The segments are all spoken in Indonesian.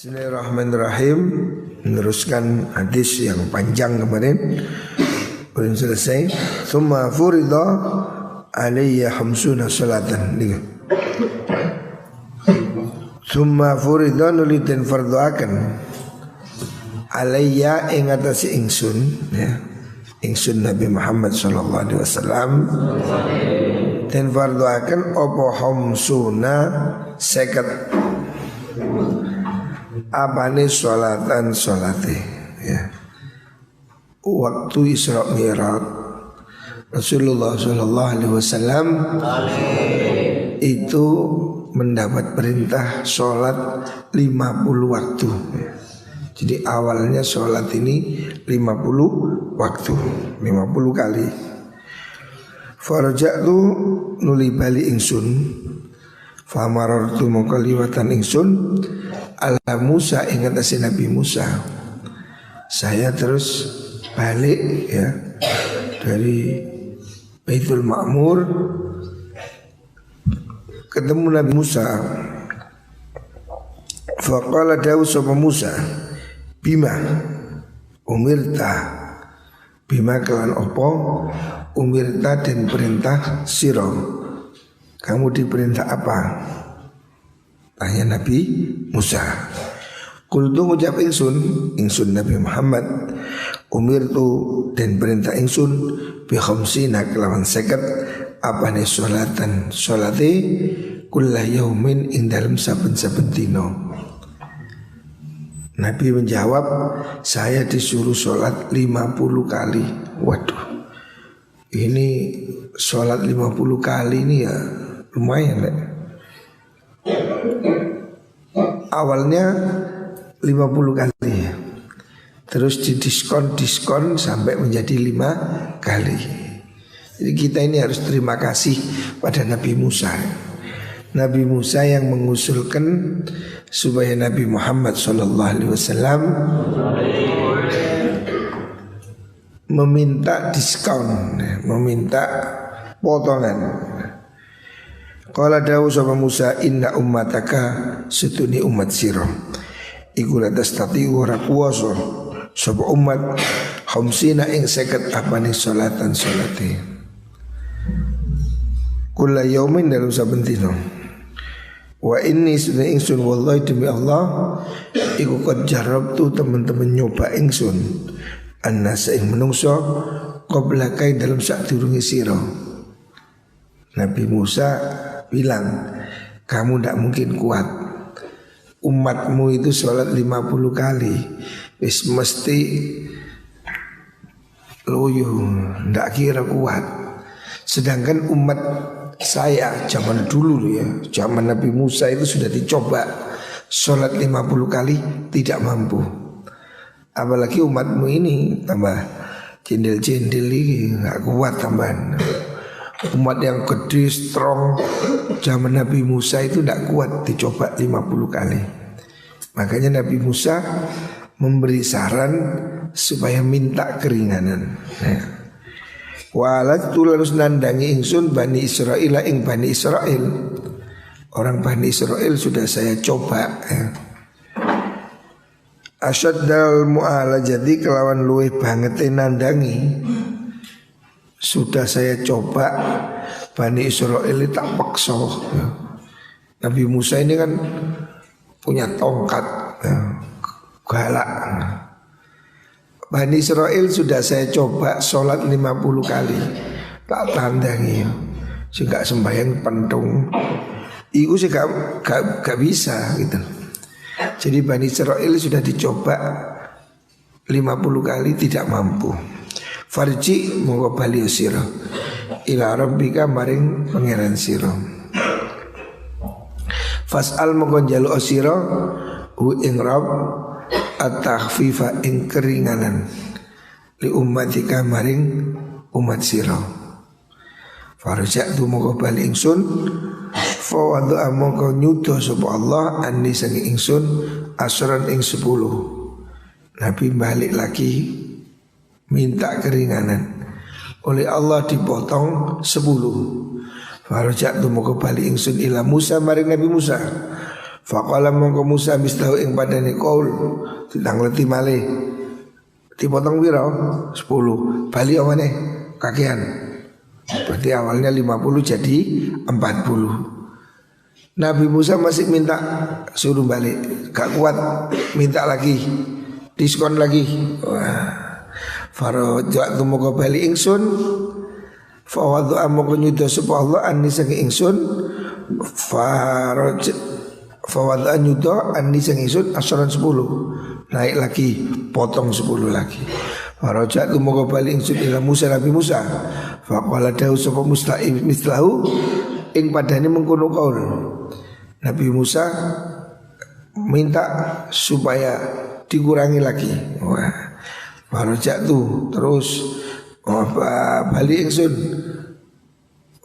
Bismillahirrahmanirrahim. Meneruskan hadis yang panjang kemarin belum selesai. Tsumma furida alayya khamsuna salatan. Tsumma furida nuliten farduakan alayya ing atase ingsun ya. Ingsun Nabi Muhammad sallallahu alaihi wasallam den farduakan apa khamsuna 50 apane sholatan sholate ya. Waktu Isra Mi'raj Rasulullah sallallahu alaihi wasallam itu mendapat perintah sholat 50 waktu ya. Jadi awalnya sholat ini 50 waktu 50 kali. Farja'tu nuli bali ingsun famarartu mongko liwatan ingsun ala Musa ingat si Nabi Musa. Saya terus balik ya dari Baitul Ma'mur ketemu Nabi Musa. Faqala dawu sapa Musa bima umirta bima kelan opo umirta dan perintah siro kamu diperintah apa? Tanya Nabi Musa. Kultu ngucap ingsun Nabi Muhammad umirtu dan perintah ingsun bi khamsina kelawan 50 apane sholatan sholate kulla yaumin ing dalem saben-saben dina. Nabi menjawab, saya disuruh sholat 50 kali. Waduh, ini sholat 50 kali ini ya lumayan ya. Awalnya 50 kali ya. Terus didiskon sampai menjadi 5 kali. Jadi kita ini harus terima kasih pada Nabi Musa. Nabi Musa yang mengusulkan supaya Nabi Muhammad SAW meminta diskon, meminta potongan. Qala dawu sama Musa inna ummataka setuni umat sira iku la tastati ora kuwasa sapa umat khamsina ing 50 apane salatan salate kula yaumin dalam saben dina. Wa inni sunna ingsun wallahi demi Allah iku qad jarabtu teman-teman nyoba ingsun annasa ing menungso qabla kai dalam sadurunge sira. Nabi Musa bilang kamu tidak mungkin kuat. Umatmu itu sholat 50 kali wis mesti loyo, tidak kira kuat. Sedangkan umat saya zaman dulu ya, zaman Nabi Musa itu sudah dicoba sholat 50 kali tidak mampu. Apalagi umatmu ini tambah jendel-jendel ini gak kuat tambahan. Umat yang gede, strong zaman Nabi Musa itu tidak kuat dicoba 50 kali. Makanya Nabi Musa memberi saran supaya minta keringanan. Walat tularus nandangi ingsun Bani Israel ing Bani Israel. Orang Bani Israel sudah saya coba ya. Asyaddal mu'alajati kelawan luwih banget nandangi. Sudah saya coba Bani Israel ini tak paksa ya. Nabi Musa ini kan punya tongkat ya, galak. Bani Israel sudah saya coba sholat 50 kali tak tandangi ya. Sehingga sembahyang pentung itu sih gak bisa gitu. Jadi Bani Israel sudah dicoba 50 kali tidak mampu. Farji monggo bali sira ila rabbika maring pangeran sira. Fas'al monggo njaluk sira hu ing rabb at-takhfifa ing keringanan li ummatika maring umat sira. Farja'tu monggo bali ingsun fa wadu monggo nyuda sapa Allah anni sangi ingsun asran ing 10. Nabi balik lagi minta keringanan. Oleh Allah dipotong 10. Farja'tu monggo bali ingsun ila Musa maring Nabi Musa. Faqala mongko Musa mislahu ing padane qaul ditangleti malih. Dipotong piro? 10. Bali omane kakean. Berarti awalnya 50 jadi 40. Nabi Musa masih minta suruh balik, gak kuat, minta lagi, diskon lagi. Faraja'tu mongko bali ingsun, fawadhu amoko nyuda sapa Allah anni saking ingsun, fawadhu nyuda anni saking ingsun asran 10. Naik lagi, potong 10 lagi. Faraja'tu mongko bali ingsun ila Musa Nabi Musa. Faqala dawu sapa musta'im mislahu ing padane mengkono kaul. Nabi Musa minta supaya dikurangi lagi. Wah, faraja'tu terus bali ingsun.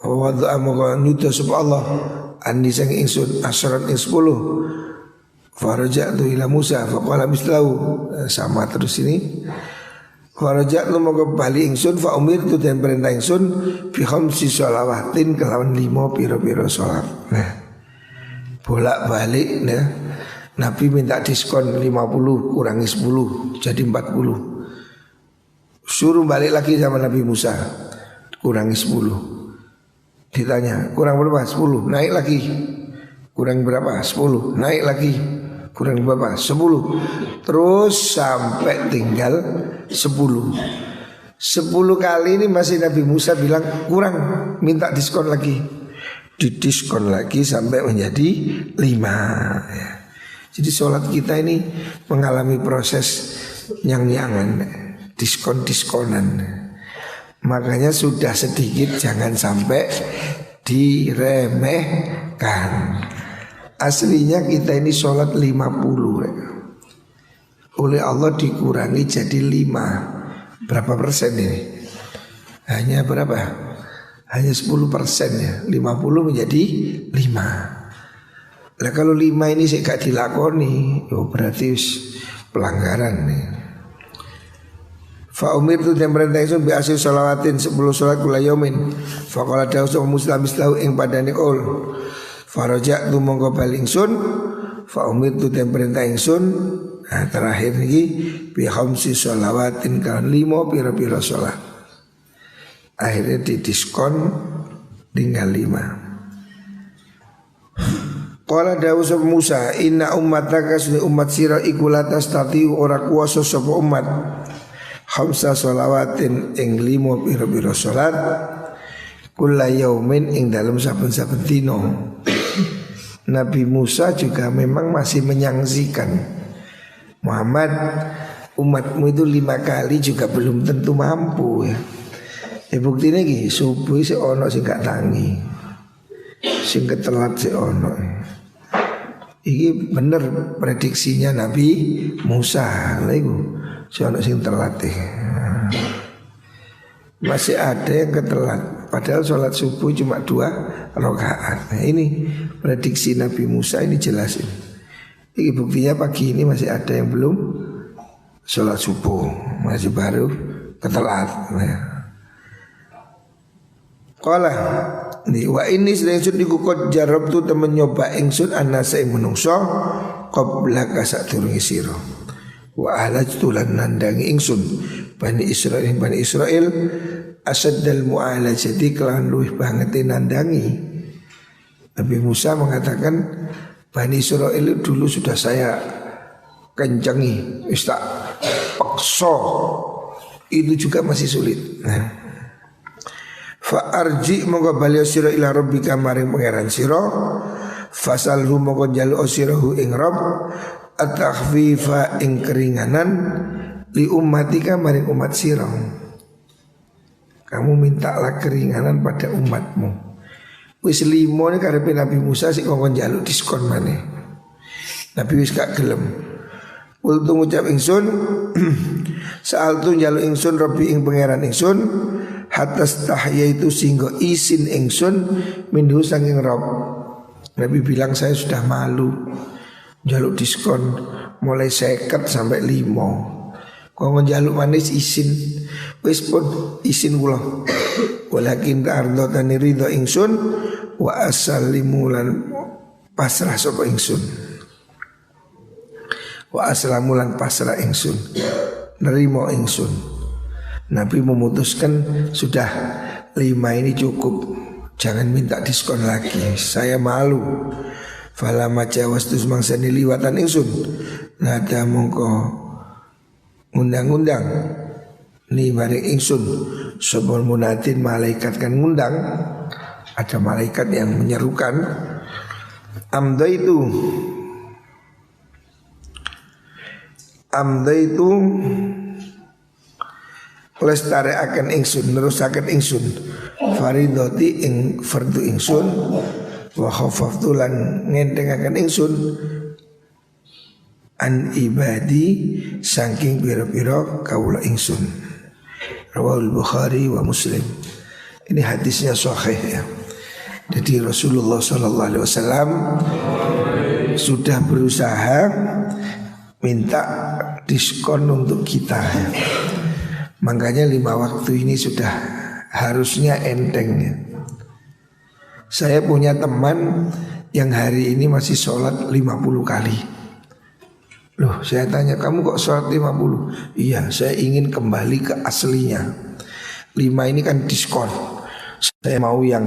Wadhu amoko nyuda sapa Allah anni sang ingsun asran ing 10. Faraja'tu ila Musa faqala mislahu, sama terus ini. Faraja'tu moko bali ingsun fa umirtu dan perintah ingsun bi khamsi shalawatin kelawan 5 pira-pira salat. Nah, bolak-balik nah. Nabi minta diskon 50 kurangi 10 jadi 40. Suruh balik lagi sama Nabi Musa, kurangi 10. Ditanya kurang berapa? 10. Naik lagi. Kurang berapa? 10. Naik lagi. Kurang berapa? 10. Terus sampai tinggal 10. 10 kali ini masih Nabi Musa bilang kurang, minta diskon lagi. Didiskon lagi sampai menjadi 5 ya. Jadi sholat kita ini mengalami proses yang-yangan, diskon-diskonan. Makanya sudah sedikit jangan sampai diremehkan. Aslinya kita ini sholat 50 ya. Oleh Allah dikurangi jadi 5. Berapa persen ini? Hanya berapa? Hanya 10% ya. 50 menjadi 5. Nah kalau 5 ini saya gak dilakoni, oh berarti pelanggaran nih. Fa umirtu dan perintah ingsun bi asri shalawatin 10 salat kula yaumin. Fa qala dawsu muslim islahu ing padane qaul. Faraja'tu mongko bali ingsun fa umirtu dan perintah ingsun. Nah terakhir niki bi khamsi shalawatin kan 5 pira-pira salat. Akhirnya didiskon tinggal 5. Qala dawu sapa Musa inna ummataka sunni umat sira iku latas tati ora kuwasa sapa umat khamsa shalawatin ing 5 pira-pira salat kula yaumin ing dalam saben-saben dina. Nabi Musa juga memang masih menyangsikan Muhammad, umatmu itu 5 kali juga belum tentu mampu ya. Buktinya gini, subuh si ono sing gak tangi, sing ketelat si ono. Ini bener prediksinya Nabi Musa. Lego si ono sing telat masih ada yang ketelat. Padahal sholat subuh cuma 2 rakaat. Nah ini prediksi Nabi Musa ini jelasin. Ini buktinya pagi ini masih ada yang belum sholat subuh, masih baru ketelat. Qala ni wa ini sedang ingsun iku qad jarabtu temen nyoba ingsun anasa ing menungso qabla ka sadurunge sira. Wa alajtu lan nandangi ingsun Bani Israil asaddal mu'alajati kelawan luwih banget nandangi. Nabi Musa mengatakan Bani Israil dulu sudah saya kencengi, wis tak paksa, itu juga masih sulit. Nah, fa arji mongko bali sira ila rabbika maring pangeran sira fasalhu mongko njaluk sirahu ing rabb at-takhfifa ing keringanan li ummatika maring umat sira. Kamu mintalah keringanan pada umatmu. Wis 5 ne karepe Nabi Musa sik kongkon njaluk diskon maneh. Nabi wis gak gelem. Ultu ngucap ingsun saal tu njaluk ingsun rabbi ing pangeran ingsun hatta tahya itu singgo isin ingsun minhu sanging rob. Nabi bilang saya sudah malu jaluk diskon mulai 50 sampai 5. Kau njaluk manis isin wis pun isin kula. Walakin ta'ardo tani ridho ingsun wa asalimu lan pasrah sapa ingsun. wa aslamu lan pasrah ingsun, nerimo ingsun. Nabi memutuskan sudah 5 ini cukup, jangan minta diskon lagi, saya malu. Fala majawas tus mangsani liwatan ingsun, nada mongko ngundang-undang ni maring ingsun sebelum munatin malaikat kan ngundang, ada malaikat yang menyerukan. Amda itu lestari akan ingsun, nerusaken ingsun faridoti ing fardu ingsun, wa khafaftu lan ngentengaken ingsun an ibadi saking pira-pira kawula ingsun. Rawahul Bukhari wa Muslim. Ini hadisnya sahih ya. Jadi Rasulullah SAW sudah berusaha minta diskon untuk kita ya. Makanya 5 waktu ini sudah harusnya enteng ya. Saya punya teman yang hari ini masih sholat 50 kali. Loh, saya tanya, kamu kok sholat 50? Iya, saya ingin kembali ke aslinya. 5 ini kan diskon. Saya mau yang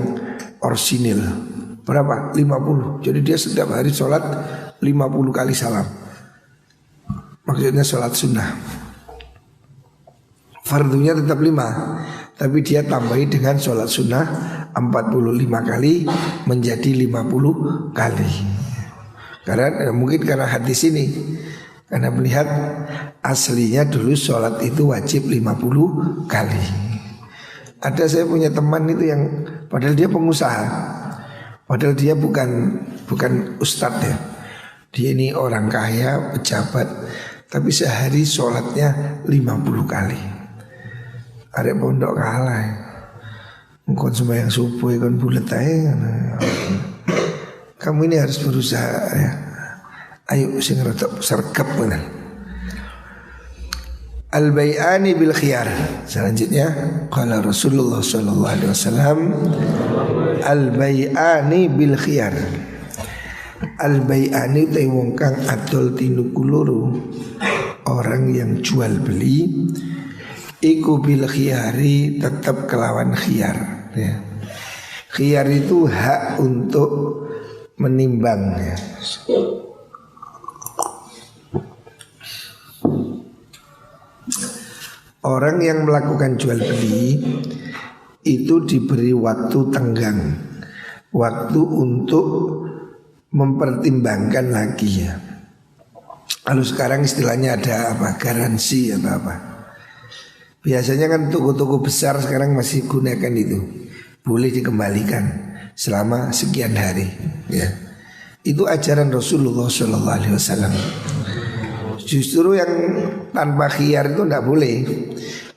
orsinil. Berapa? 50. Jadi dia setiap hari sholat 50 kali salam. Maksudnya sholat sunnah. Fardunya tetap 5, tapi dia tambahi dengan sholat sunnah 45 kali menjadi 50 kali. Karena mungkin karena hadis ini, karena melihat aslinya dulu sholat itu wajib 50 kali. Ada saya punya teman itu yang padahal dia pengusaha, padahal dia bukan ustadz ya. Dia ini orang kaya, pejabat, tapi sehari sholatnya 50 kali. Ada pondok kalah. Engkau sembahyang subuh kan bulet aja. Kamu ini harus berusaha ya. Ayo sing rada sergap benar. Al-bai'ani bil khiyar. Selanjutnya qala Rasulullah sallallahu alaihi wasallam al-bai'ani bil khiyar. Al-bai'ani te wong kang adol tinuku loro, orang yang jual beli iku bil khiyari tetap kelawan khiyar ya. Khiyar itu hak untuk menimbang ya. Orang yang melakukan jual beli itu diberi waktu tenggang, waktu untuk mempertimbangkan lagi ya. Kalau sekarang istilahnya ada apa? Garansi atau apa? Biasanya kan toko-toko besar sekarang masih gunakan itu, boleh dikembalikan selama sekian hari ya. Itu ajaran Rasulullah SAW. Justru yang tanpa khiyar itu tidak boleh.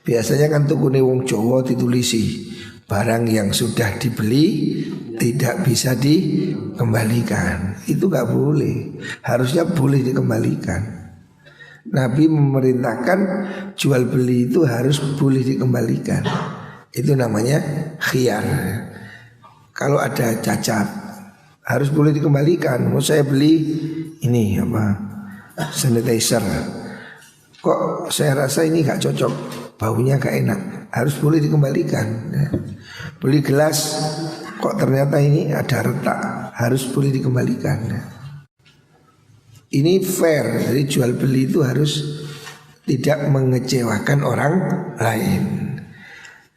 Biasanya kan toko wong Jawa ditulisi barang yang sudah dibeli tidak bisa dikembalikan. Itu nggak boleh. Harusnya boleh dikembalikan. Nabi memerintahkan jual beli itu harus boleh dikembalikan. Itu namanya khiyar. Kalau ada cacat harus boleh dikembalikan. Mau saya beli ini apa, sanitizer, kok saya rasa ini gak cocok, baunya gak enak, harus boleh dikembalikan ya. Beli gelas, kok ternyata ini ada retak, harus boleh dikembalikan ya. Ini fair, jadi jual beli itu harus tidak mengecewakan orang lain.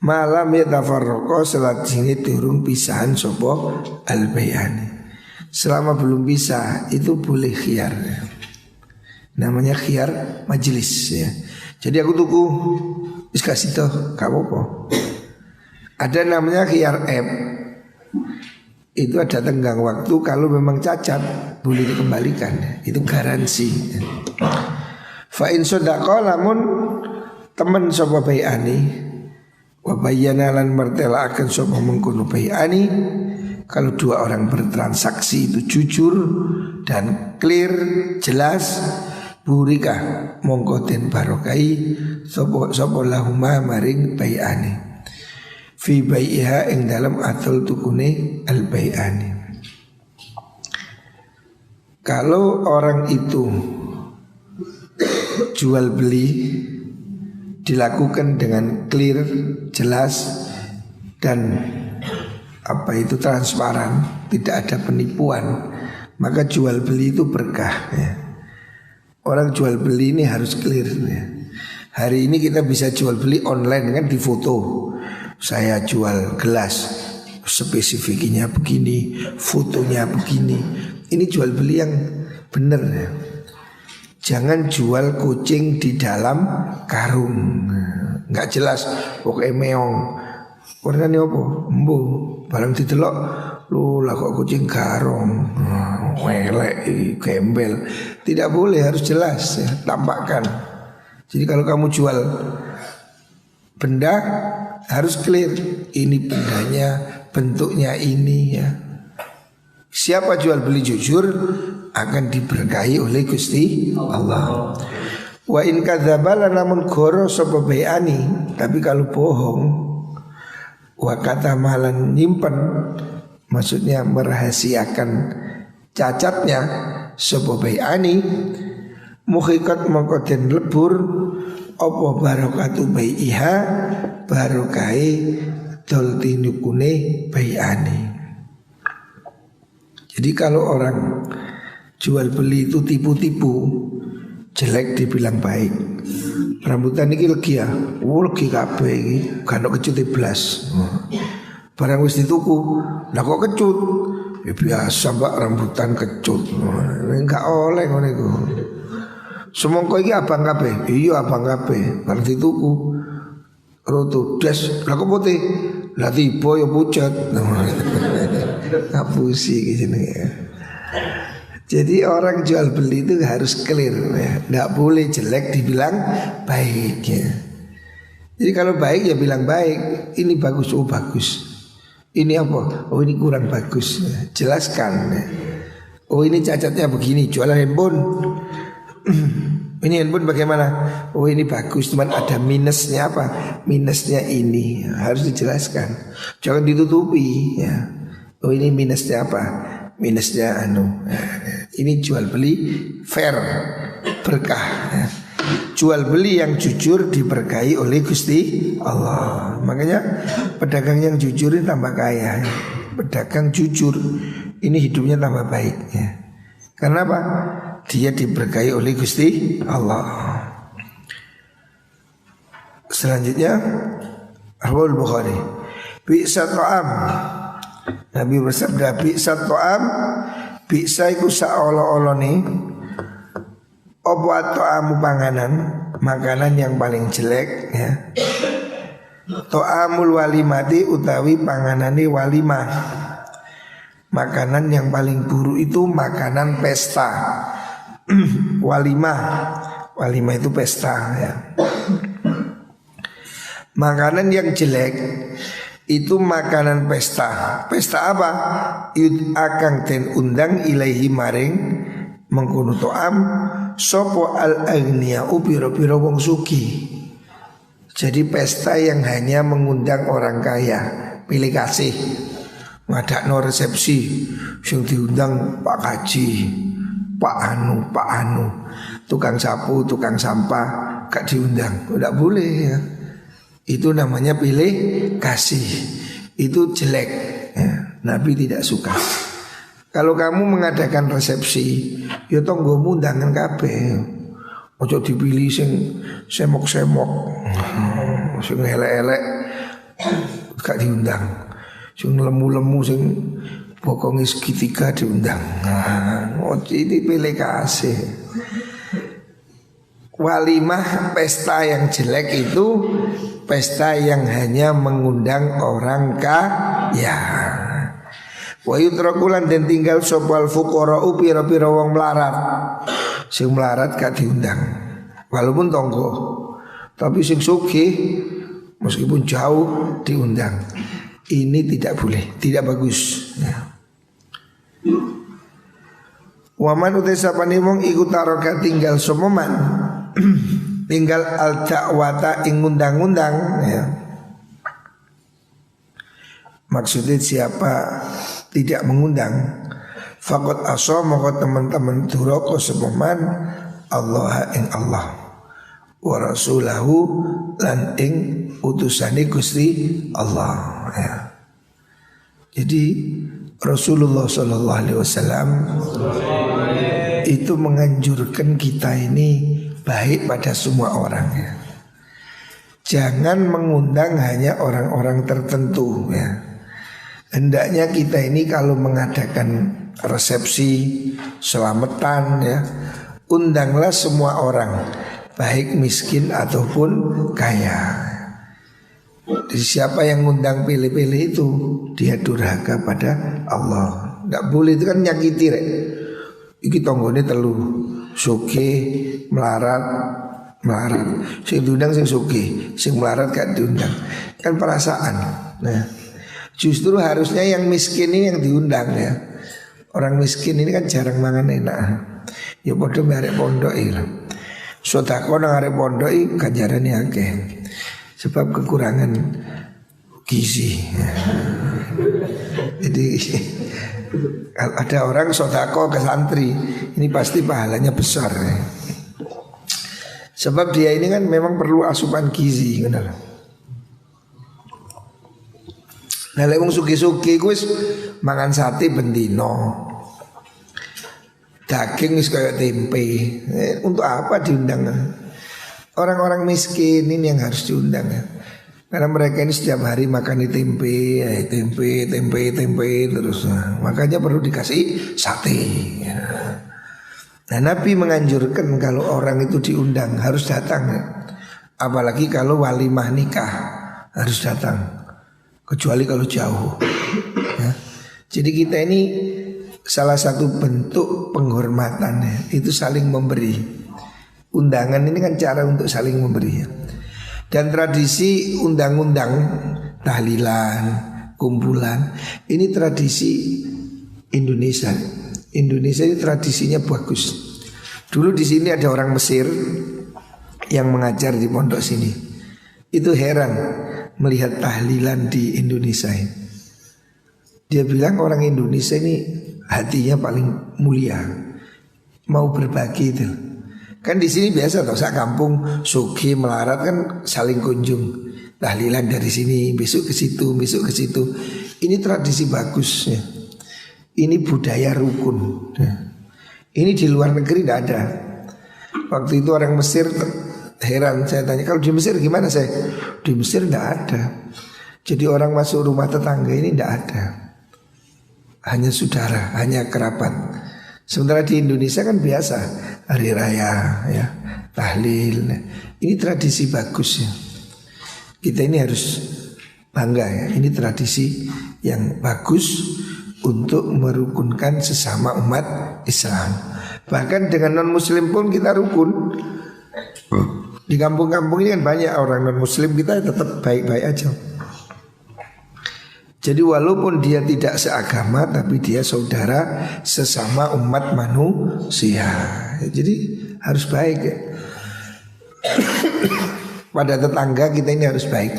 Malam yatafarraqo salat sini turun pisahan sopo al-bayani. Selama belum bisa itu boleh khiyar ya. Namanya khiyar majelis ya. Jadi aku tuku wis kasih toh gak apa-apa. Ada namanya khiyar app. Itu ada tenggang waktu, kalau memang cacat boleh dikembalikan ya. Itu garansi ya. Fa in sadaqa lamun temen sapa bai'ani wa bayyana lan martela akan sapa mengkono bai'ani. Kalau dua orang bertransaksi itu jujur dan clear, jelas, burika mongko den barokai sapa lahuma maring bai'ani fi bai'iha ing dalam atul tukune al bai'ani. Kalau orang itu jual beli dilakukan dengan clear, jelas, dan transparan, tidak ada penipuan, maka jual beli itu berkah ya. Orang jual beli ini harus clear ya. Hari ini kita bisa jual beli online kan, di foto. Saya jual gelas, spesifiknya begini, fotonya begini. Ini jual beli yang benar ya. Jangan jual kucing di dalam karung, nggak jelas, pokoknya meong. Warnanya apa? Embu. Barang didelok, lu lah kok kucing karung, welek, gembel. Tidak boleh, harus jelas ya, tampakkan. Jadi kalau kamu jual benda harus clear, ini bendanya, bentuknya ini ya. Siapa jual beli jujur akan diberkahi oleh Gusti Allah. Wa in kadzdzaba namun goro sapa bai'ani, tapi kalau bohong, wa kata malan nyimpen, maksudnya merahasiakan cacatnya, sapa bai'ani mukhikat mongko den lebur apa barokatu bai'iha, barokai dol tinukune bai'ani. Jadi kalau orang jual beli itu tipu-tipu, jelek dibilang baik. Rambutan ini legi ya, legi kabeh iki, gak ono kecut blas. Barang wis dituku, lah kok kecut? Ya biasa mbak, rambutan kecut. Enggak oleh ngono iku. Semongko iki abang kabeh. Iya abang kabeh. Barang dituku roto des, lah kok putih? Lah tiba ya pucat. Ngapusi gitu ya. Jadi orang jual beli itu harus clear ya. Nggak boleh jelek dibilang baik ya. Jadi kalau baik ya bilang baik. Ini bagus, oh bagus. Ini apa? Oh ini kurang bagus ya. Jelaskan ya. Oh ini cacatnya begini, jualan handphone. Ini handphone bagaimana? Oh ini bagus, cuman ada minusnya apa? Minusnya ini ya, harus dijelaskan. Jangan ditutupi ya. Oh ini minusnya apa? Minusnya ini jual beli fair, berkah ya. Jual beli yang jujur diberkahi oleh Gusti Allah. Makanya pedagang yang jujur ini tambah kaya ya. Pedagang jujur ini hidupnya tambah baik ya. Karena apa? Dia diberkahi oleh Gusti Allah. Selanjutnya Al Bukhari, bi'sa ta'am, Nabi bersabda bi'sa ta'am, bi'sa iku saolo-olone apa ta'amu panganan, makanan yang paling jelek ya. Ta'amul walimati utawi panganane walimah. Makanan yang paling buruk itu makanan pesta. Walimah, walimah itu pesta ya. Makanan yang jelek itu makanan pesta. Pesta apa? Yud akang ten undang ilaihi maring mengkono to'am sopo al-agniya upiro-piro wong suki. Jadi pesta yang hanya mengundang orang kaya, pilih kasih. Ngadakno resepsi sing diundang Pak Kaji, Pak Anu, tukang sapu, tukang sampah gak diundang. Tidak boleh ya. Itu namanya pilih kasih. Itu jelek ya. Nabi tidak suka. Kalau kamu mengadakan resepsi, ya tonggomu undangan kabeh. Ojo dipilih sing semok-semok, sing elek-elek gak diundang. Sing lemu-lemu sing bokonge segitiga diundang. Ini pilih kasih. Walimah pesta yang jelek itu pesta yang hanya mengundang orang kaya. Wa yutrakulan dan tinggal sopal fuqara pira-pira wong melarat. Sing melarat gak diundang. Walaupun tonggo. Tapi sing sugih meskipun jauh diundang. Ini tidak boleh, tidak bagus ya. Waman utai sapani wong iku taroka tinggal somoman tinggal al dakwata ing undang-undang ya. Maksudnya siapa tidak mengundang, fakot aso moko teman-teman duroko somoman Allah ing Allah wa rasulahu lan ing utusane Gusti Allah ya. Jadi Rasulullah sallallahu alaihi wasallam itu menganjurkan kita ini baik pada semua orang ya. Jangan mengundang hanya orang-orang tertentu ya. Hendaknya kita ini kalau mengadakan resepsi selamatan ya, undanglah semua orang, baik miskin ataupun kaya. Jadi siapa yang ngundang pilih-pilih itu dia durhaka pada Allah. Tidak boleh, itu kan nyakiti rek. Iki tonggone telu suke melarat. Sing diundang sing suke, sing melarat gak diundang. Kan perasaan. Nah, justru harusnya yang miskin ini yang diundang ya. Orang miskin ini kan jarang mangan enak. Ya padha arek pondok iki. Sedekah nang arek pondok iki ganjarane akeh. Sebab kekurangan gizi. Jadi kalau ada orang sedekah ke santri, ini pasti pahalanya besar ya. Sebab dia ini kan memang perlu asupan gizi, benar. Nah, lek wong suki-suki kuwi mangan sate bendino. Daging wis kayak tempe. Untuk apa diundang? Orang-orang miskin ini yang harus diundang ya. Karena mereka ini setiap hari makan tempe terus. Nah, makanya perlu dikasih sate ya. Nah, Nabi menganjurkan kalau orang itu diundang harus datang ya. Apalagi kalau walimah nikah harus datang. Kecuali kalau jauh ya. Jadi kita ini salah satu bentuk penghormatannya itu saling memberi. Undangan ini kan cara untuk saling memberi ya. Dan tradisi undang-undang, tahlilan, kumpulan, ini tradisi Indonesia. Indonesia ini tradisinya bagus. Dulu di sini ada orang Mesir yang mengajar di pondok sini. Itu heran melihat tahlilan di Indonesia ini. Dia bilang orang Indonesia ini hatinya paling mulia, mau berbagi itu. Kan di sini biasa toh, sak kampung suki melarat kan saling kunjung, tahlilan dari sini besok ke situ, besok ke situ. Ini tradisi bagus ya. Ini budaya rukun ya. Ini di luar negeri tidak ada. Waktu itu orang Mesir heran, saya tanya kalau di Mesir gimana saya? Di Mesir tidak ada. Jadi orang masuk rumah tetangga ini tidak ada. Hanya saudara, hanya kerabat. Sementara di Indonesia kan biasa hari raya ya, tahlil. Ini tradisi bagus ya. Kita ini harus bangga ya. Ini tradisi yang bagus untuk merukunkan sesama umat Islam. Bahkan dengan non muslim pun kita rukun. Di kampung-kampung ini kan banyak orang non muslim, kita tetap baik-baik aja. Jadi walaupun dia tidak seagama, tapi dia saudara sesama umat manusia. Jadi harus baik ya. Pada tetangga kita ini harus baik.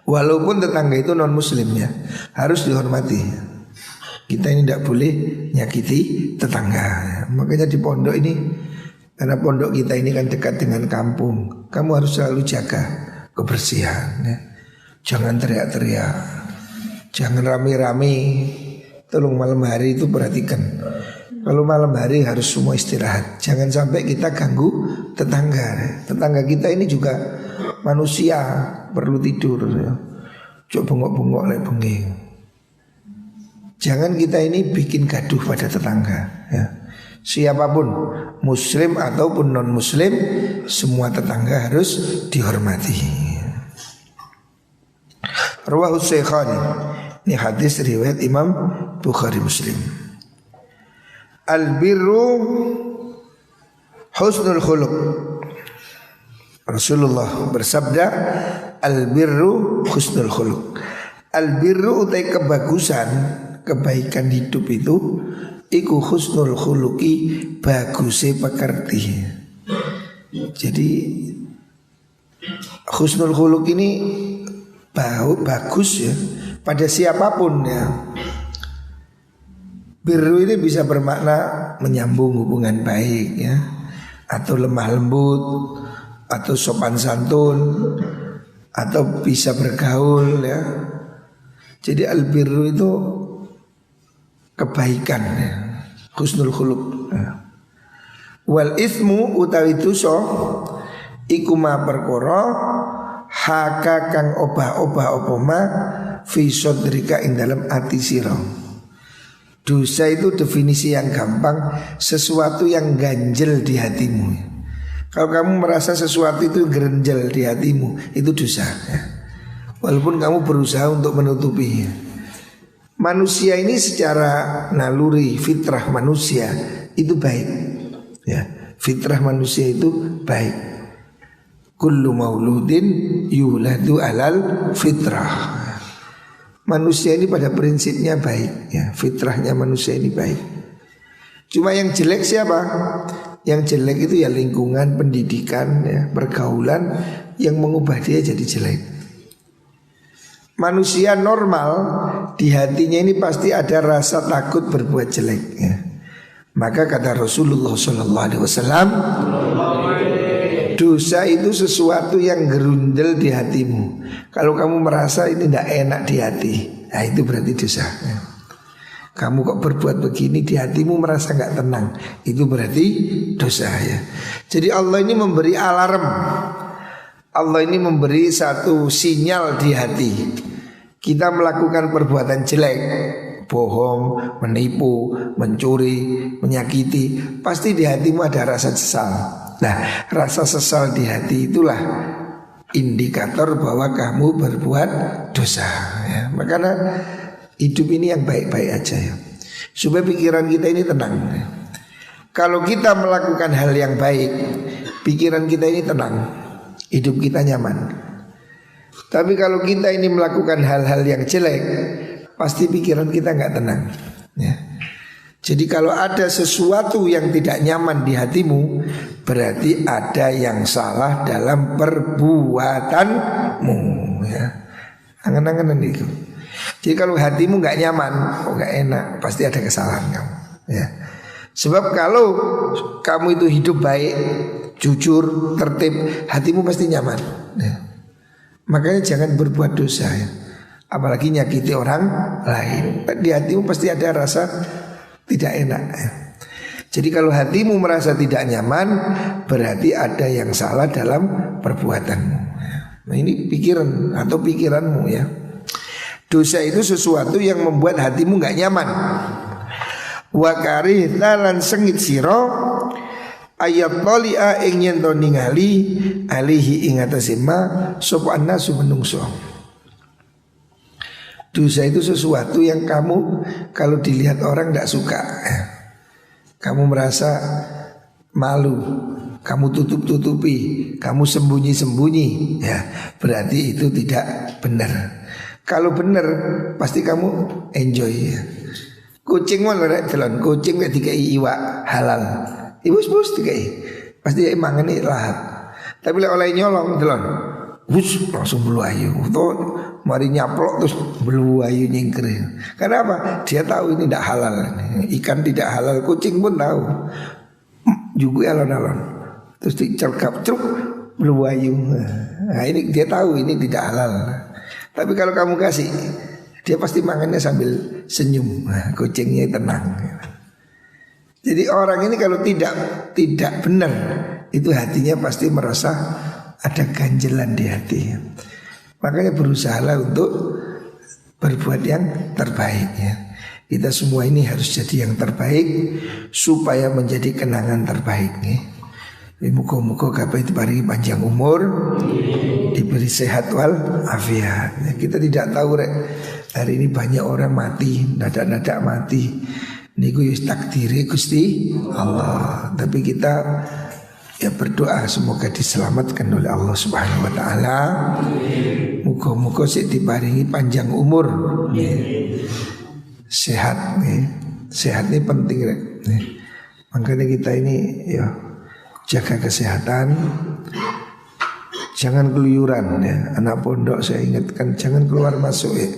Walaupun tetangga itu non muslim ya, harus dihormati. Kita ini tidak boleh nyakiti tetangga. Makanya di pondok ini, karena pondok kita ini kan dekat dengan kampung, kamu harus selalu jaga kebersihan ya. Jangan teriak-teriak, jangan rame-rame. Tolong malam hari itu perhatikan. Kalau malam hari harus semua istirahat. Jangan sampai kita ganggu tetangga. Tetangga kita ini juga manusia, perlu tidur ya. Coba bengok-bengok lek bengi. Jangan kita ini bikin gaduh pada tetangga ya. Siapapun, muslim ataupun non muslim, semua tetangga harus dihormati. Rawahu Syekhani. Ini hadis riwayat Imam Bukhari Muslim. Al-birru husnul khuluq. Rasulullah bersabda, al-birru husnul khuluq. Al-birru utai kebagusan, kebaikan hidup itu iku husnul khuluqi, bagusnya pekerti. Jadi husnul khuluq ini bagus ya pada siapapun ya. Birru ini bisa bermakna menyambung hubungan baik ya, atau lemah lembut, atau sopan santun, atau bisa bergaul ya. Jadi albirru itu kebaikan ya, husnul khuluq ya. Wal ismu utawi dosa iku ma perkara haka kang obah-obah apa ma fi sadrika ing dalam ati sira. Dosa itu definisi yang gampang, sesuatu yang ganjel di hatimu. Kalau kamu merasa sesuatu itu gerenjel di hatimu, itu dosa ya. Walaupun kamu berusaha untuk menutupinya. Manusia ini secara naluri fitrah manusia itu baik ya. Fitrah manusia itu baik. Kullu mauludin yuladu alal fitrah. Manusia ini pada prinsipnya baik ya. Fitrahnya manusia ini baik. Cuma yang jelek siapa? Yang jelek itu ya lingkungan, pendidikan ya, pergaulan yang mengubah dia jadi jelek. Manusia normal di hatinya ini pasti ada rasa takut berbuat jelek ya. Maka kata Rasulullah SAW, dosa itu sesuatu yang gerundel di hatimu. Kalau kamu merasa ini tidak enak di hati, nah itu berarti dosa ya. Kamu kok berbuat begini di hatimu merasa nggak tenang, itu berarti dosa ya. Jadi Allah ini memberi alarm, Allah ini memberi satu sinyal di hati. Kita melakukan perbuatan jelek, bohong, menipu, mencuri, menyakiti, pasti di hatimu ada rasa sesal. Nah, rasa sesal di hati itulah indikator bahwa kamu berbuat dosa ya. Makanya hidup ini yang baik-baik aja ya, supaya pikiran kita ini tenang ya. Kalau kita melakukan hal yang baik, pikiran kita ini tenang, hidup kita nyaman. Tapi kalau kita ini melakukan hal-hal yang jelek, pasti pikiran kita nggak tenang ya. Jadi kalau ada sesuatu yang tidak nyaman di hatimu, berarti ada yang salah dalam perbuatanmu ya. Angan-angan itu. Jadi kalau hatimu nggak nyaman, nggak enak, pasti ada kesalahan kamu ya. Sebab kalau kamu itu hidup baik, jujur, tertib, hatimu pasti nyaman ya. Makanya jangan berbuat dosa ya, apalagi nyakiti orang lain. Di hatimu pasti ada rasa tidak enak ya. Jadi kalau hatimu merasa tidak nyaman, berarti ada yang salah dalam perbuatanmu ya. Nah ini pikiran atau pikiranmu ya. Dosa itu sesuatu yang membuat hatimu gak nyaman. Wa karihna lan sengit sira ayat toli'a ing yen to ningali alihi ing atase ma sapa annasu menungso. Dosa itu sesuatu yang kamu kalau dilihat orang tidak suka ya. Kamu merasa malu, kamu tutup-tutupi, kamu sembunyi-sembunyi ya, berarti itu tidak benar. Kalau benar pasti kamu enjoy ya. Kucing mana rek telon, kucing nek dikai iwak halal. Ibus dikai. Pasti emang ini lahap. Tapi lek oleh nyolong telon, wus langsung belayu. Tuh mari nyaplok terus belayu nyingkir. Kenapa? Dia tahu ini tidak halal. Ikan tidak halal, kucing pun tahu. Juga alon-alon. Terus dicerkap truk belayu. Nah ini dia tahu ini tidak halal. Tapi kalau kamu kasih, dia pasti makannya sambil senyum. Nah, kucingnya tenang. Jadi orang ini kalau tidak benar, itu hatinya pasti merasa ada ganjelan di hati. Makanya berusahalah untuk berbuat yang terbaik ya. Kita semua ini harus jadi yang terbaik supaya menjadi kenangan terbaik nih. Muka-muka kabeh diparingi panjang umur, diberi sehat wal afiat. Ya, kita tidak tahu rek, hari ini banyak orang mati, dadak-dadak mati. Niku wis takdire Gusti Allah. Tapi kita ya berdoa semoga diselamatkan oleh Allah Subhanahu wa taala. Muka-muka sik diparingi panjang umur. Ya. Sehat nih. Sehat ini penting rek. Ya. Makanya kita ini ya jaga kesehatan, jangan keluyuran ya. Anak pondok saya ingatkan jangan keluar masuk ya.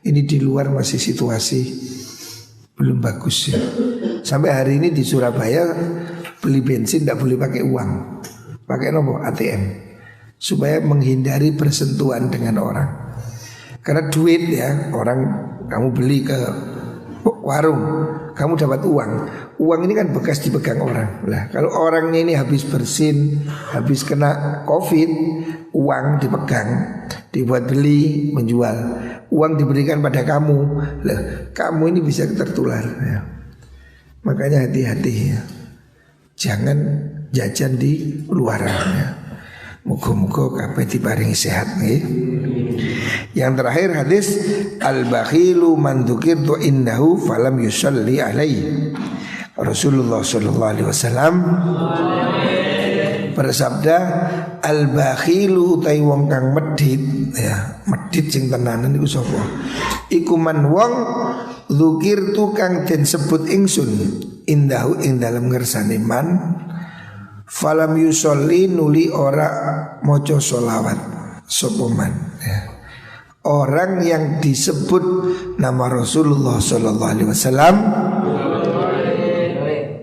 Ini di luar masih situasi belum bagus ya. Sampai hari ini di Surabaya beli bensin tidak boleh pakai uang, pakai nomor ATM supaya menghindari persentuhan dengan orang. Karena duit ya, orang kamu beli ke warung, kamu dapat uang. Uang ini kan bekas dipegang orang. Lah kalau orangnya ini habis bersin, habis kena COVID, uang dipegang, dibuat beli, menjual. Uang diberikan pada kamu. Lah kamu ini bisa tertular ya. Makanya hati-hati ya. Jangan jajan di luaran ya. Muga-muga kabeh diparingi sehat nih. Yang terakhir hadis al-bakhilu man dzukirtu innahu falam yusalli alaihi. Rasulullah sallallahu alaihi wasallam bersabda, al-bakhilu utai wong kang medhit ya, medhit sing tenanan iku sapa? Iku man wong dzukirtu kang den sebut ingsun indahu ing dalem ngersane man falam yusolli nuli ora moco solawat sopoman ya. Orang yang disebut nama Rasulullah sallallahu alaihi wasallam.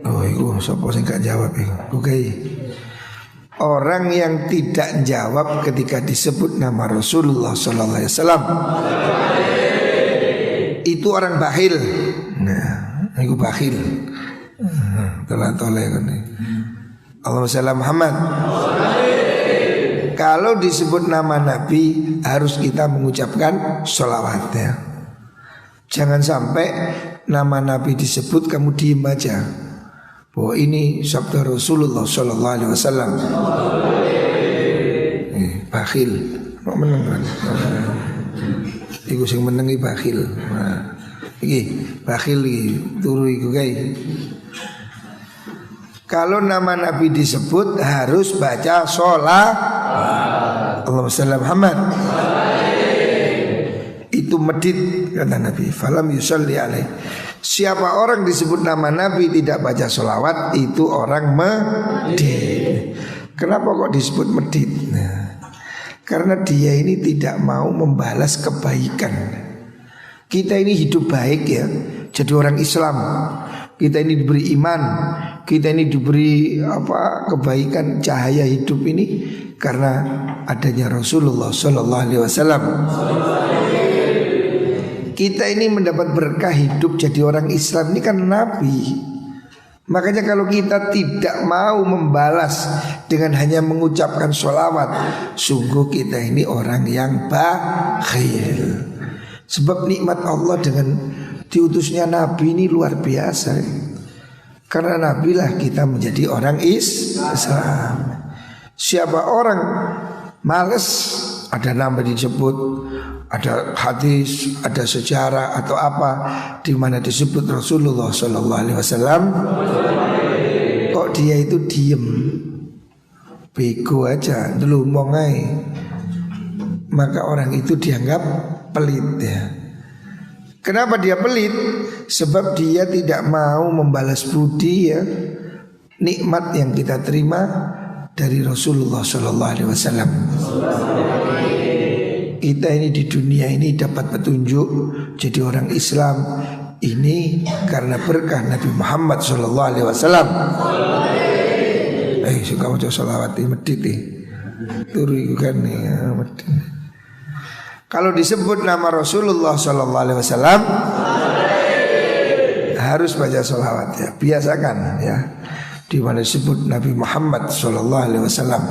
Oh itu sopo sing gak jawab itu. Oke. Orang yang tidak jawab ketika disebut nama Rasulullah sallallahu alaihi wasallam itu orang bakhil. Nah, itu bakhil. Telah toleh kan. Allahumma shalli Muhammad. Kalau disebut nama Nabi harus kita mengucapkan sholawat ya. Jangan sampai nama Nabi disebut kamu diem aja. Bahwa ini sabda Rasulullah sallallahu alaihi wasallam. Bakhil, mau menang kan? Iku sing menengi bakhil. Nah, iki bakhil iki turu iku kae. Kalau nama Nabi disebut harus baca sholat. Allahumma shalli Muhammad. Itu medit kata Nabi. Falam yusalli alaih. Siapa orang disebut nama Nabi tidak baca sholawat itu orang medit. Kenapa kok disebut medit? Nah, karena dia ini tidak mau membalas kebaikan. Kita ini hidup baik ya, jadi orang Islam. Kita ini diberi iman, kita ini diberi kebaikan cahaya hidup ini karena adanya Rasulullah sallallahu alaihi wasallam. Kita ini mendapat berkah hidup jadi orang Islam ini kan Nabi. Makanya kalau kita tidak mau membalas dengan hanya mengucapkan sholawat, sungguh kita ini orang yang bakhil. Sebab nikmat Allah dengan diutusnya Nabi ini luar biasa. Karena Nabi lah kita menjadi orang Islam. Siapa orang males ada nama disebut, ada hadis, ada sejarah atau apa di mana disebut Rasulullah sallallahu alaihi wasallam, kok dia itu diem, bego aja, delumong aja, maka orang itu dianggap pelit ya. Kenapa dia pelit? Sebab dia tidak mau membalas budi ya, nikmat yang kita terima dari Rasulullah sallallahu alaihi wasallam. Kita ini di dunia ini dapat petunjuk jadi orang Islam ini karena berkah Nabi Muhammad sallallahu alaihi wasallam. Suka baca sholawat di medit turu iku kan ya, medit. Kalau disebut nama Rasulullah sallallahu alaihi wasallam harus baca sholawat ya, biasakan ya. Di mana disebut Nabi Muhammad sallallahu alaihi wasallam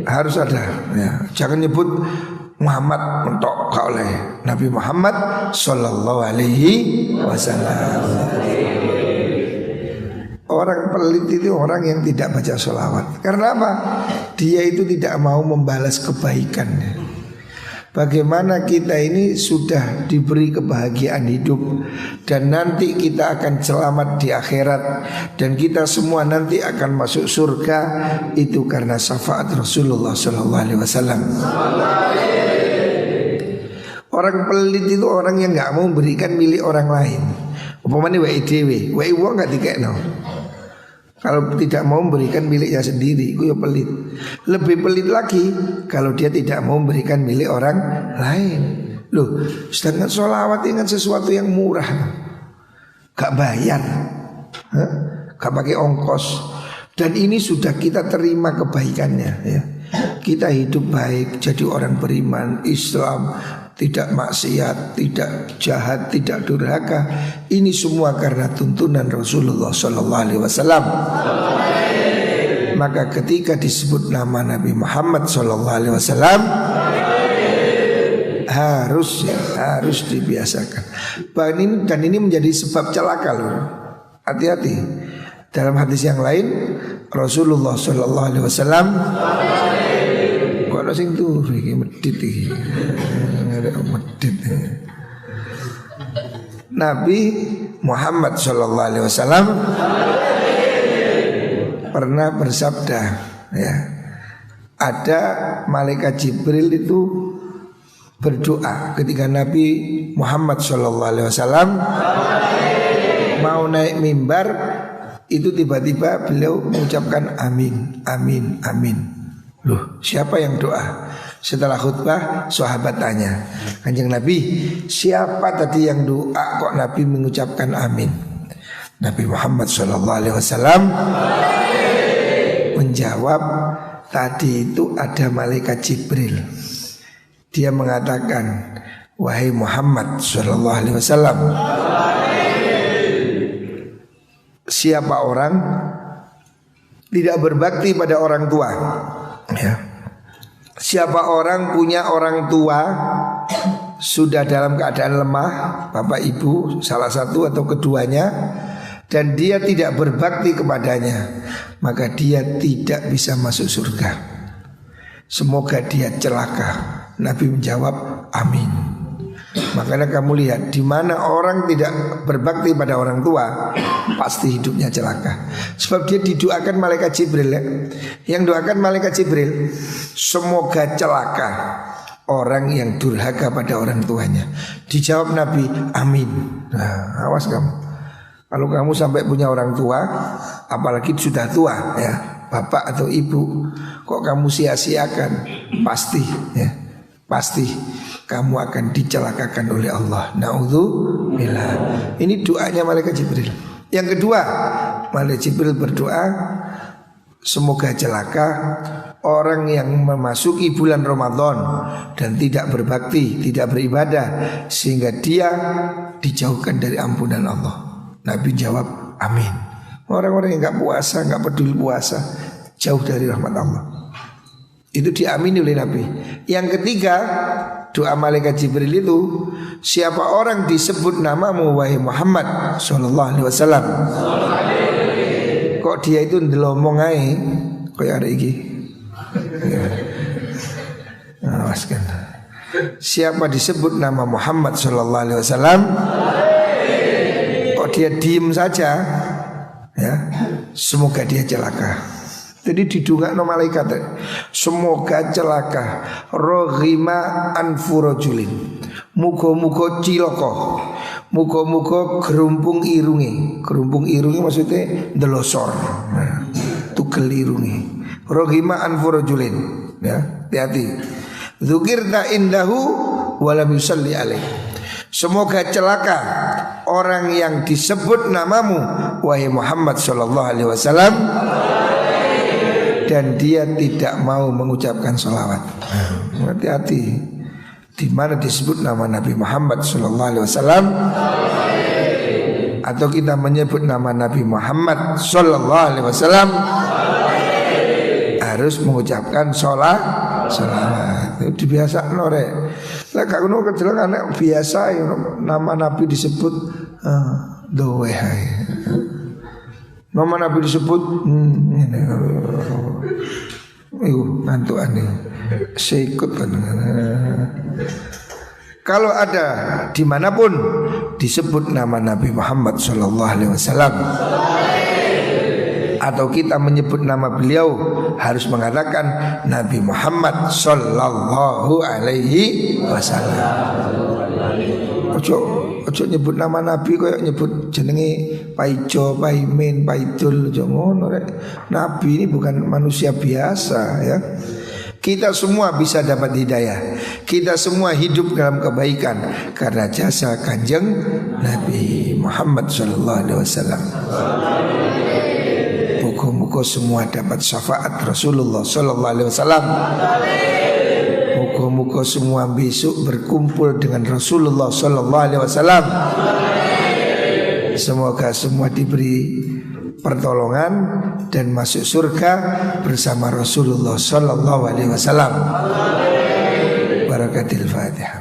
harus ada ya. Jangan nyebut Muhammad mentok gak oleh. Nabi Muhammad sallallahu alaihi wasallam. Orang pelit itu orang yang tidak baca sholawat. Karena apa? Dia itu tidak mau membalas kebaikannya. Bagaimana kita ini sudah diberi kebahagiaan hidup dan nanti kita akan selamat di akhirat dan kita semua nanti akan masuk surga itu karena syafaat Rasulullah sallallahu alaihi wasallam. Orang pelit itu orang yang nggak mau memberikan milik orang lain. Umpamanya wae dhewe, wae wong gak dikekno. Kalau tidak mau memberikan miliknya sendiri, itu ya pelit. Lebih pelit lagi kalau dia tidak mau memberikan milik orang lain. Loh, sedangkan sholawat ini kan sesuatu yang murah, gak bayar, gak pakai ongkos. Dan ini sudah kita terima kebaikannya ya. Kita hidup baik, jadi orang beriman, Islam, tidak maksiat, tidak jahat, tidak durhaka. Ini semua karena tuntunan Rasulullah Sallallahu Alaihi Wasallam. Maka ketika disebut nama Nabi Muhammad Sallallahu Alaihi Wasallam, harus dibiasakan. Dan ini menjadi sebab celaka loh. Hati-hati. Dalam hadis yang lain Rasulullah Sallallahu Alaihi Wasallam kok sing tuh iki medit iki. Medit. Nabi Muhammad Sallallahu Alaihi Wasallam pernah bersabda ya. Ada malaikat Jibril itu berdoa ketika Nabi Muhammad Sallallahu Alaihi Wasallam mau naik mimbar, itu tiba-tiba beliau mengucapkan amin, amin, amin. Loh, siapa yang doa? Setelah khutbah, sahabat tanya, Kanjeng Nabi, siapa tadi yang doa kok Nabi mengucapkan amin? Nabi Muhammad SAW menjawab, tadi itu ada malaikat Jibril. Dia mengatakan, wahai Muhammad SAW, siapa orang tidak berbakti pada orang tua ya. Siapa orang punya orang tua sudah dalam keadaan lemah, bapak ibu salah satu atau keduanya, dan dia tidak berbakti kepadanya, maka dia tidak bisa masuk surga. Semoga dia celaka. Nabi menjawab amin. Makanya kamu lihat, di mana orang tidak berbakti pada orang tua, pasti hidupnya celaka. Sebab dia didoakan malaikat Jibril ya. Yang doakan malaikat Jibril, semoga celaka orang yang durhaka pada orang tuanya. Dijawab Nabi, amin. Nah, awas kamu. Kalau kamu sampai punya orang tua, apalagi sudah tua ya, bapak atau ibu, kok kamu sia-siakan, pasti ya, pasti kamu akan dicelakakan oleh Allah. Na'udzubillah. Ini doanya malaikat Jibril. Yang kedua, malaikat Jibril berdoa, semoga celaka orang yang memasuki bulan Ramadan dan tidak berbakti, tidak beribadah, sehingga dia dijauhkan dari ampunan Allah. Nabi jawab amin. Orang-orang yang gak puasa, gak peduli puasa, jauh dari rahmat Allah. Itu diamini oleh Nabi. Yang ketiga, doa malaikat Jibril itu, siapa orang disebut namamu wahai Muhammad Sallallahu Alaihi Wasallam, kok dia itu ndelomong ae kayak ada iki. Awaskan. Siapa disebut nama Muhammad Sallallahu Alaihi Wasallam, kok dia diem saja ya, semoga dia celaka. Jadi didongakno malaikat, semoga celaka roghima anfurojulin, muga-muga cilaka, muga-muga gerumpung irunge. Gerumpung irunge maksudnya ndelosor, nah, tugel irunge. Roghima anfurojulin ya, hati-hati. Dzukirta indahu walam yusalli alaih. Semoga celaka orang yang disebut namamu wahai Muhammad sallallahu alaihi wasallam dan dia tidak mau mengucapkan sholawat. Hati-hati. Di mana disebut nama Nabi Muhammad Sallallahu Alaihi Wasallam, atau kita menyebut nama Nabi Muhammad Sallallahu Alaihi Wasallam, harus mengucapkan sholawat. Itu biasa nore. Lah kalau kejelang anak biasa nama Nabi disebut doe. Nama Nabi disebut ngantuan nih. Saya ikut kan. Kalau ada dimanapun disebut nama Nabi Muhammad Sallallahu Alaihi Wasallam, atau kita menyebut nama beliau, harus mengatakan Nabi Muhammad Sallallahu Alaihi Wasallam. Ojo nyebut nama Nabi kayak nyebut jenenge Paijo, Paimin, Paidul, ojo ngono rek. Nabi ini bukan manusia biasa ya. Kita semua bisa dapat hidayah. Kita semua hidup dalam kebaikan karena jasa Kanjeng Nabi Muhammad SAW. Muka-muka semua dapat syafaat Rasulullah SAW. Muka-muka semua besok berkumpul dengan Rasulullah SAW. Semoga semua diberi pertolongan dan masuk surga bersama Rasulullah sallallahu alaihi wasallam. Barakatil Fatihah.